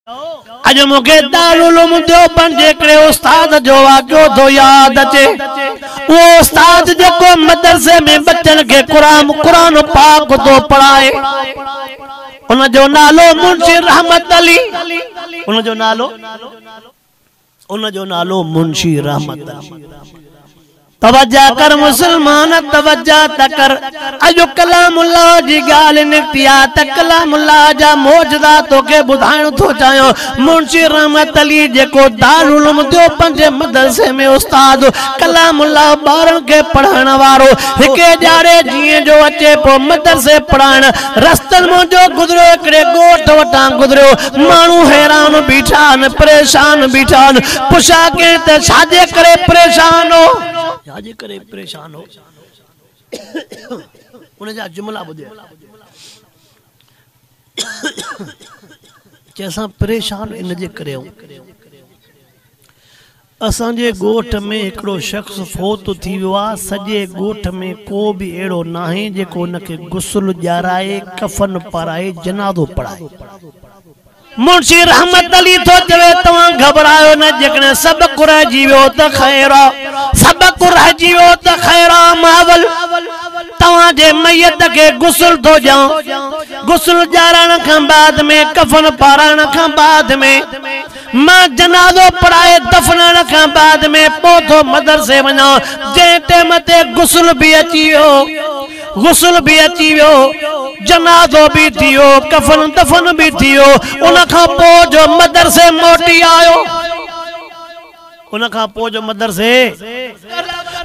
अज मुखे दारुल उलूम देवबंद जेकड़े उस्ताद जो वाक़ियो तो याद अचे। वो उस्ताद जेको मदरसे में बच्चन के कुरान पाक तो पढ़ाए, उन जो नालो मुंशी रहमत अली। उन जो नालो मुंशी रहमत अली। तवज्जा कर मुसलमान, तवज्जा तकर। अजो कलामुल्लाह जी गाल निकतिया त कलामुल्लाह जा मौजदा तोके बुधाइण थो चायो। मुंशी रहमत अली जेको दारुल उलूम देवबंद जे मदरसे में उस्ताद कलामुल्लाह बारन के पढ़ाण वारो हिके जारे जिए जो अचे पो मदरसे पढ़ाण रस्तन मुंजो गुजरो एकड़े गोठ वटा गुजरो। मानू हैरान बीठा न, परेशान बीठा न। पुछा के त छाजे करे परेशान हो, छाजे करे परेशान हो। उन जा जुमला बुधे जैसा परेशान इन जे करे असांजे गोठ में एकड़ो शख्स फोत थी वियो आ। सजे गोठ में को भी एड़ो नाहे जेको उनके गुस्ल ॼाराए, कफन पाराए, जनाज़ो पढ़ाए। मुंशी रहमत अली तो चवे तवा घबरायो न, जेकने सब कुरहजी वियो त खैर, सब कुरहजी वियो त खैर। मावल तवा जे मैयत के गुस्ल तो जाओ, गुस्ल ॼारण खां बाद में, कफन पारायण खां बाद में, मां जनाज़ो पढ़ाए दफनाण खां बाद में पोथो मदरसे वञा। जे टाइम ते गुस्ल भी अची वियो, जनाज़ो भी थियो, कफन दफन भी थियो। उन खां पोइ जो मदरसे मोटी आयो, उन खां पोइ जो मदरसे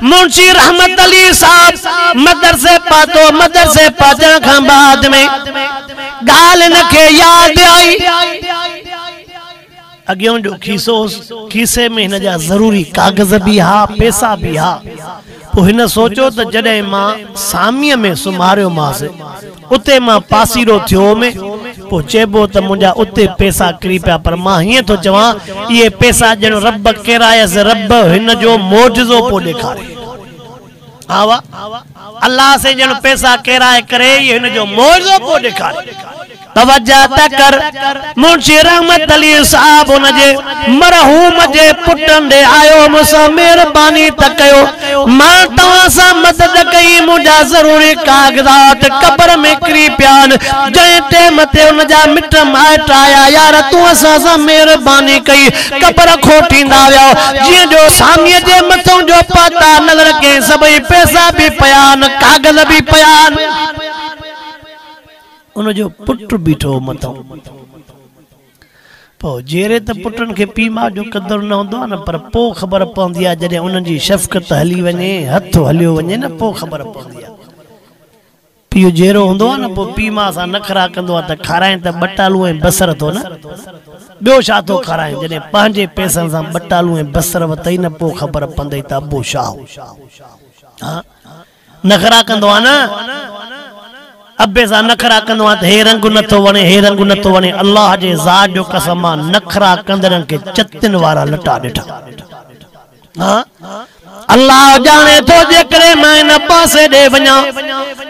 मुंशी रहमत अली साहब मदरसे पातो। मदरसे पाचण खां बाद में गाल इनखे याद आई, अगियों जो खीसे में हिन जा जरूरी कागज भी हा, पैसा भी हा। तो हिन सोचो त जडे मां सामीअ में सुमारियो मास, उते मां पासीरो थियो में, पो चेबो त मुंजा उते पैसा किरी पिया। पर मां हिय तो चवां ये पैसा जण रब केरायस, रब हिन जो मौजज़ो पो ॾेखारे। आवा अल्लाह से जण पैसा केराए करे ये हिन जो मौजज़ो पो ॾेखारे। तवज्जा तकर। मुंशी रहमत अली साहब उन जे मरहूम जे पुटन दे आयो, मुसा मेहरबानी त कयो, मां तवां सां मदद कई। मुंजा जरूरी कागजात कब्र में किरी पियान। जंहिं टाइम ते उन जा मिट माइट आया, यार तूं असां सां मेहरबानी कई, कब्र खोटींदा विया। जीअं जो सामीअ जे मथों जो पता नज़र के सभई पैसा भी पयान, कागज भी पयान। उन जो पुट बीठो मथों। पो जेरे त पुटन के पी मां जो कदर न होंदो न, पर पो खबर पवंदी आ जडे उन जी शफकत हली वने, हथ हलियो वने न, पो खबर पवंदी आ। पियो जेरो होंदो न, पो पी मां सा नखरा कंदो आ त खाराए त बटालू ऐं बसर तो न, बियो छा तो खाराए। जडे पांजे पैसन सा बटालू ऐं बसर वतई न, पो खबर पवंदी त अबो शाह हां नखरा कंदो आ न। अब्बे सा नखरा कंदो आ त हे रंग नथो वणे, हे रंग नथो वणे। अल्लाह जे ज़ात जो कसम आ, नखरा कंदड़न के चतिन वारा लटा ॾिठा। हां अल्लाह जाने तो जेकरे मैं न पासे दे वञा,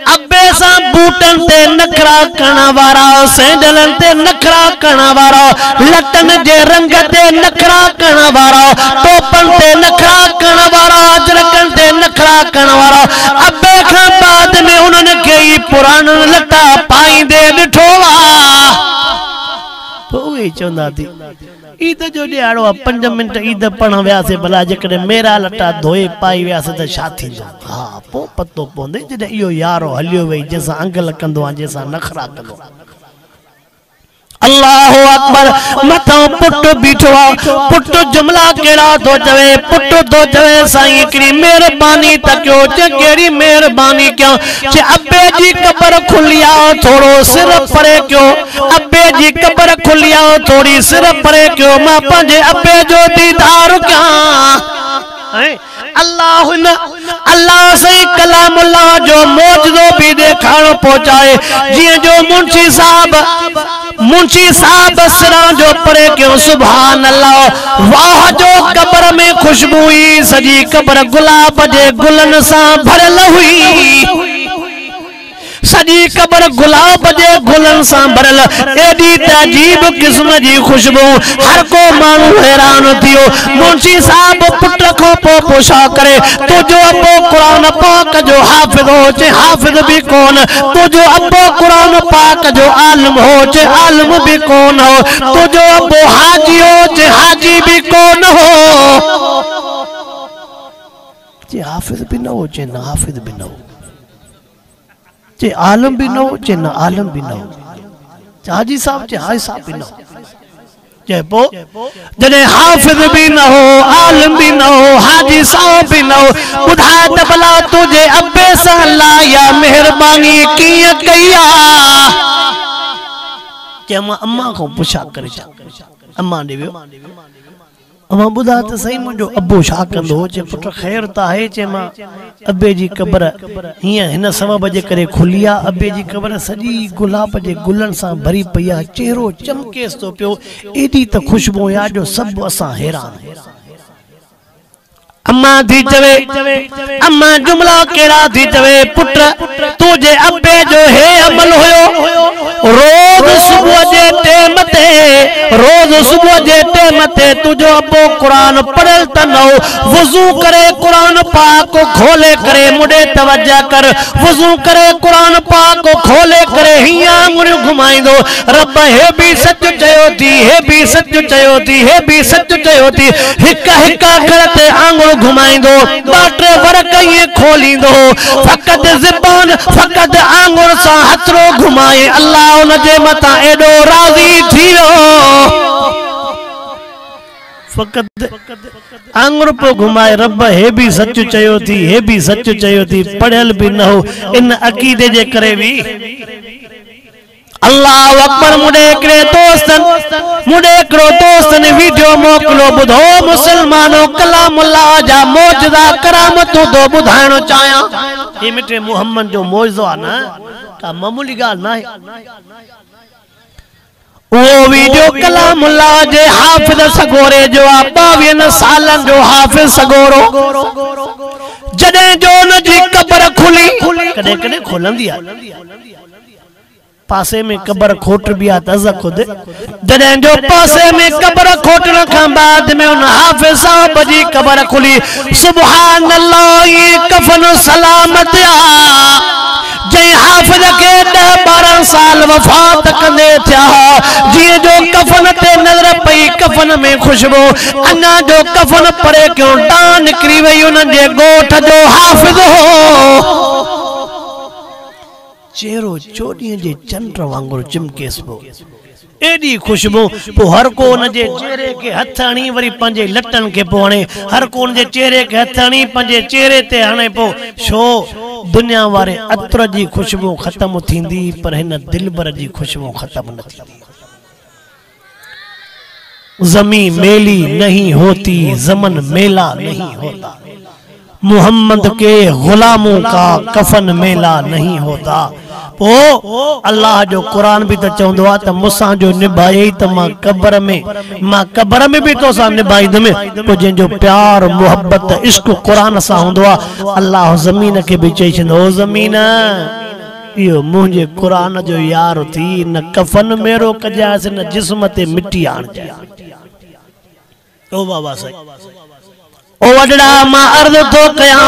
अब्बे सा बूटन ते नखरा करण वारा, सैंडलन ते नखरा करण वारा, लटन जे रंग ते नखरा करण वारा, टोपन ते नखरा करण वारा, अजरकन ते नखरा करण वारा। अब्बे खां बाद में उन्होंने के पुरान लटा पाईंदे ॾिठो आ। पोइ चवंदा थी ईद जो ॾियारो आहे, 5 मिंट ईद पढ़ण वियासीं, भला जेकॾहिं मेरा लटा धोए पाई वियासीं त छा थींदो। हा पोइ पतो पवंदे जॾहिं इहो यारो हलियो वई, जंहिंसां अंगल कंदो आहे, जंहिंसां नखरा कंदो आहे। अल्लाहु अकबर। मथों पुट बीठो आ, पुट जुमला केड़ा तो चवे, पुट तो चवे साईं हिकड़ी मेहरबानी त कयो। चे केड़ी मेहरबानी कयो? चे अब्बे जी कब्र खुलिया, थोड़ो सिर परे कयो। अब्बे जी कब्र खुलिया, थोड़ी सिर परे कयो। मां पंहिंजे अब्बे जो दीदार कयां। अल्लाह से कलामुल्लाह जो मौजज़ो भी देखाणो पहुंचाए। जिए जो मुंशी साहब सिरा जो परे क्यों, सुभान अल्लाह। वाह जो कब्र में खुशबू हुई, सजी कब्र गुलाब जे गुलन सा भरल हुई। सजी कबर गुलाब जे गुलन सां भरल एडी तजीब किस्म जी खुशबू हर को मानू हैरान थियो। मुंशी साहब पुट को पोशा करे तुझो अबो कुरान पाक जो हाफिज हो चे हाफिज भी कौन, तुझो अबो कुरान पाक जो आलिम हो चे आलिम भी कौन हो, तुझो अबो हाजी हो चे हाजी भी कौन हो। चे हाफिज भी न हो चे ना हाफिज भी न हो, चे आलम भी न हो चे ना आलम भी न हो, हाजी साहब चे हाजी साहब भी न हो। चेपो जने हाफिज भी न हो आलिम भी न हो हाजी साहब भी न हो, बुधा त भला तुझे अब्बे सां लाया मेहरबानी कीअं कया। चेमा अम्मा को पुछा करे अम्मा ने वियो अम्मा बुधा त सही मुंहिंजो अब्बो छा कंदो हो। चे पुट ख़ैर त आहे। चे मां अब्बे जी क़बर हीअं हिन सबब जे करे खुली आहे, अब्बे जी क़बर सॼी गुलाब जे गुलनि सां भरी पई आहे, चेहरो चमकेस थो पियो, एॾी त ख़ुशबू आहे जो सभु असां हैरान। अम्मा थी चवे अम्मा जुमला केड़ा थी चवे पुट तुझे अब्बे जो हे अमल हुयो रोज सुबह जे टाइम ते रोज सुबह जे टाइम ते तुझो अब्बो कुरान पढ़ल त न हो, वुजू करे कुरान पाक को खोले करे मुडे तवज्जो कर, वुजू करे कुरान पाक को खोले करे हिया मुड़ घुमाइंदो रब हे भी सच चयो थी हे भी सच चयो थी हे भी सच चयो थी, हिक हिक करते आंगुर घुमाइंदो बाटे वरक ये खोलिंदो फकत ज़बान फकत आंगुर सा हथरो घुमाए अल्लाह उन जे मता एडो राजी थियो। फकत आंगुर पे घुमाए रब हे भी सच चयो थी हे भी सच चयो थी, पढ़ियल भी न हो इन अकीदे जे करे भी। अल्लाह अकबर मुडे करे दोस्तन मुडे करो दोस्तन वीडियो मोकलो बुधो मुसलमानो कलामुल्लाह जा मौजूदा करामतों दो बुधाइणो चाया। ये मिटे मोहम्मद जो मौजो आ ना का मामूली गाल ना है। वो वीडियो कलामुल्लाह जे हाफिज सगोरे जो 22 सालन जो हाफिज सगोरो जडे जो न जी कब्र खुली कदे कदे खोलंदी आ पासे में कब्र खोट भी आता खुद जडे जो पासे में कब्र खोटण का बाद में उन हाफिज साहब जी कब्र खुली सुभान अल्लाह ये कफन सलामत आ जय हाफिज के 10-12 साल वफात कंदे थिया जी जो कफन ते नजर पई कफन में खुशबू अन्ना जो कफन पड़े क्यों टां निकरी वई उन जे गोठ जो हाफिज हो चेहरो चोॾीअ जे चंड वांगुरु चिमकेस पो एडी खुशबू पो हर को उन जे चेहरे के हथ हणी वरी पंजे लटन के पो हणे हर को उन जे चेहरे के हथ हणी पंजे चेहरे ते हणे पो छो दुनिया वारे अत्र जी खुशबू खत्म थींदी पर हिन दिलबर जी खुशबू खत्म न थींदी। ज़मीं मेली नहीं होती ज़मन मेला नहीं होता, मोहम्मद के गुलामों का कफन मेला नहीं होता। पो अल्लाह जो कुरान भी तो चवंदो आ त मुसा जो निभाई त मां कब्र में भी तो सा निभाई दमे पो जो प्यार मोहब्बत इश्क कुरान सा हुंदो आ अल्लाह ज़मीन के भी चई छंदो ओ ज़मीन यो मुझे कुरान जो यार थी न कफन मेरो कजास न जिस्म ते मिट्टी आण जा। ओ बाबा सही ओ वडड़ा मां अर्ज तो कया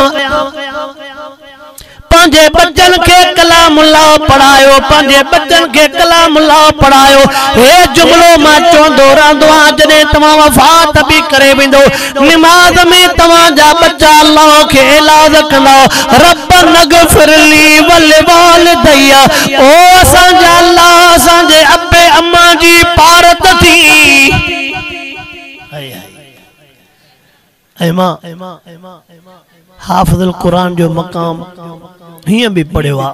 पांजे बच्चन के कलामुल्लाह पढ़ायो पांजे बच्चन के कलामुल्लाह पढ़ायो हे जुमलो मां चोंदो रहंदो आ जने तमा वफात भी करे विंदो नमाज में तमा जा बच्चा अल्लाह के इलाज कंदा रब नगफिरली वल वालिदैया ओ असां जा अल्लाह असां जे अब्बे अम्मा जी पारत थी ऐमा हाफिजुल कुरान जो मकाम हियां भी पढ़ियो आ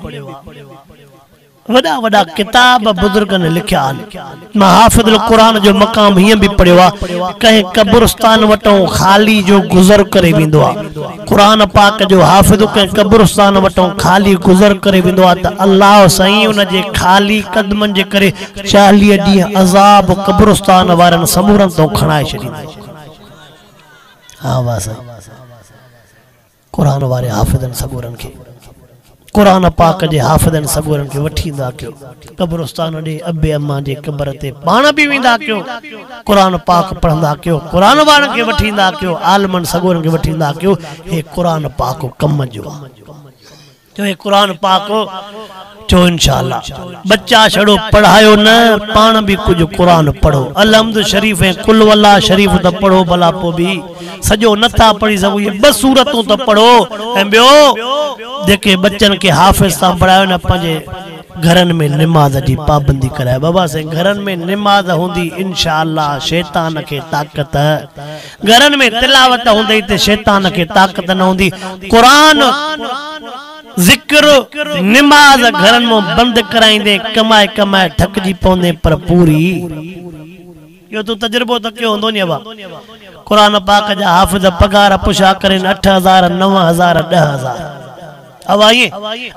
वडा वडा किताब बुजुर्गन ने लिखया मां हाफिजुल कुरान जो मकाम हियां भी पढ़ियो आ कहीं कब्रिस्तान वटो खाली जो गुजर करे विंदो आ कुरान पाक जो हाफिज कहीं कब्रिस्तान वटो खाली गुजर करे विंदो आ त अल्लाह सही उन जे खाली कदमन जे करे 40 ॾींहं अजाब कब्रिस्तान वारन समूरन तो खणाए छडींदो। हाँ वासा कुरान वारे हाफिजन सबूरन के कुरान पाक जे हाफ़िज़नि सगोरनि खे वठी ईंदा कयो कब्रस्तान ॾे अबे अम्मा जे क़बर ते पाण बि वेंदा कयो कुरान पाक पढ़ंदा कयो कुरान वारनि खे वठी ईंदा कयो आलमनि सगोरनि खे वठी ईंदा कयो हे कुरान पाक कम जो जो हे कुरान पाक चो इंशाअल्लाह बच्चा छड़ो पढ़ायो न पाण भी कुछ कुरान पढ़ो अलहम्द शरीफ ऐं कुल वल्लाह शरीफ त पढ़ो भला पो भी सजो नथा पढ़ी सको ये बस सूरतूं त पढ़ो ऐं ॿियो जेके बच्चन के हाफ़िज़ ता पढ़ायो न पंहिंजे घरन में नमाज जी पाबंदी कराए बाबा से घरन में नमाज होंदी इंशाअल्लाह शैतान के ताकत घरन में तिलावत होंदी ते शैतान के ताकत न होंदी कुरान जिक्र नमाज घरन में बंद कराइंदे कमाए कमाए थकजी पवंदे पर पूरी यो तो तजुर्बो त क्यों होंदो नी अबा कुरान पाक जा हाफ़िज़ पगार पुछा करें 8000 9000 10000 अबा ये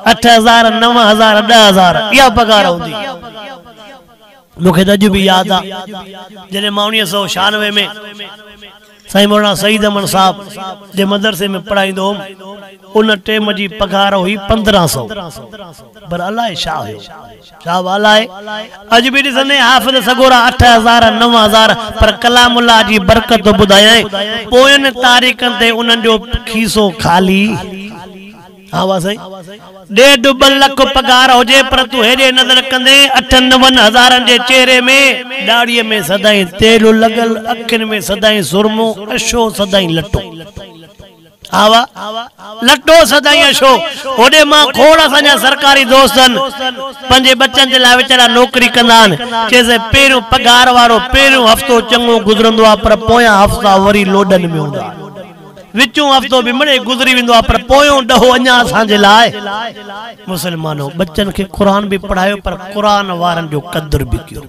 8000 9000 10000 या पगार होंदी मुखे त अॼु भी याद आ जने 1996 में साईं मौलाना सईद अमन साहब जे मदरसे में पढ़ाईंदो उन टेम जी पगार हुई 1500 पर अलाए छा हुयो छा अलाए अॼु भी ॾिसंदे हाफ़िज़ सगोरा 8000 9000 पर कलामुल्लाह जी बरकत ॿुधायां पोयनि तारीख़नि ते उन्हनि जो खीसो खाली हाँ वाह सही 1.5 लख पगार होजे पर तू हेडे नजर कंदे 98 हज़ारन जे चेहरे में दाढ़ीअ में सदाई तेल लगल अखिन में सदाई सुरमो अशो सदाई लटो आवा लटो सदाई अशो ओडे मां खोड़ असांजा सरकारी दोस्तन पंजे बच्चन जे लाइ वेचारा नौकरी कंदान चेसे पेरियों पगार वारो पेरियों हफ्तो चंगो गुजरंदो आ पर पोयां हफ्ता वरी लोडन में हूंदा विचों हफ्तो भी मड़े गुजरी विंदो आ पर पोयों ॾहो अञा असांजे लाइ मुसलमानो बच्चन के कुरान भी पढ़ायो पर कुरान वारन जो कदर भी कयो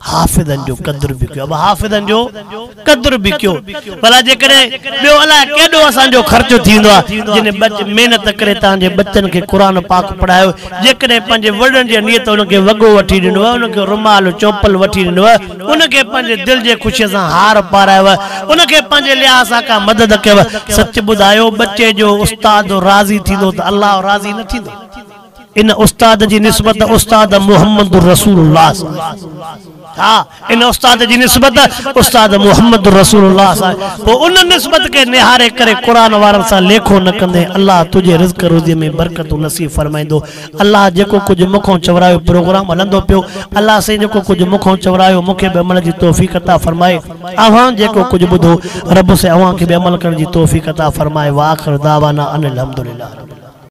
हाफ़िज़न जो कदर भी कयो अब हाफ़िज़न जो कदर भी कयो भला जे करे ॿियो अलाए केॾो असांजो ख़र्चो थींदो आ जिने मेहनत करे तव्हांजे बच्चन के कुरान पाक पढ़ायो जेकॾहिं पंहिंजे वॾनि जे नियत उनखे वॻो वठी ॾिनो आहे उनखे रुमाल चौपल वठी ॾिनो आहे उनखे पंहिंजे दिलि जे ख़ुशीअ सां हार पारायव उनखे पंहिंजे लिहाज़ सां का मदद कयव सच ॿुधायो बच्चे जो उस्ताद राज़ी थींदो त अल्लाह राज़ी न थींदो इन उस्ताद जी निस्बत उस्ताद मोहम्मद रसूलुल्लाह हाँ इन उस्ताद जी निस्बत उस्ताद मोहम्मद रसूलुल्लाह वो उन निस्बत के निहारे करे कुरान वारन सा लेखो न कंदे अल्लाह तुझे रिज़्क़ रोज़ी में बरकत नसीब फरमाइंदो अल्लाह जेको कुछ मुखों चवरायो प्रोग्राम हलंदो पियो अल्लाह से जेको कुछ मुखों चवरायो मुखे बि अमल जी तौफीक अता फरमाए अवां जेको कुछ बुधो रब से अवां के बि अमल करण जी तौफीक अता फरमाए व आखिर दावाना अनिल हम्दुलिल्लाह।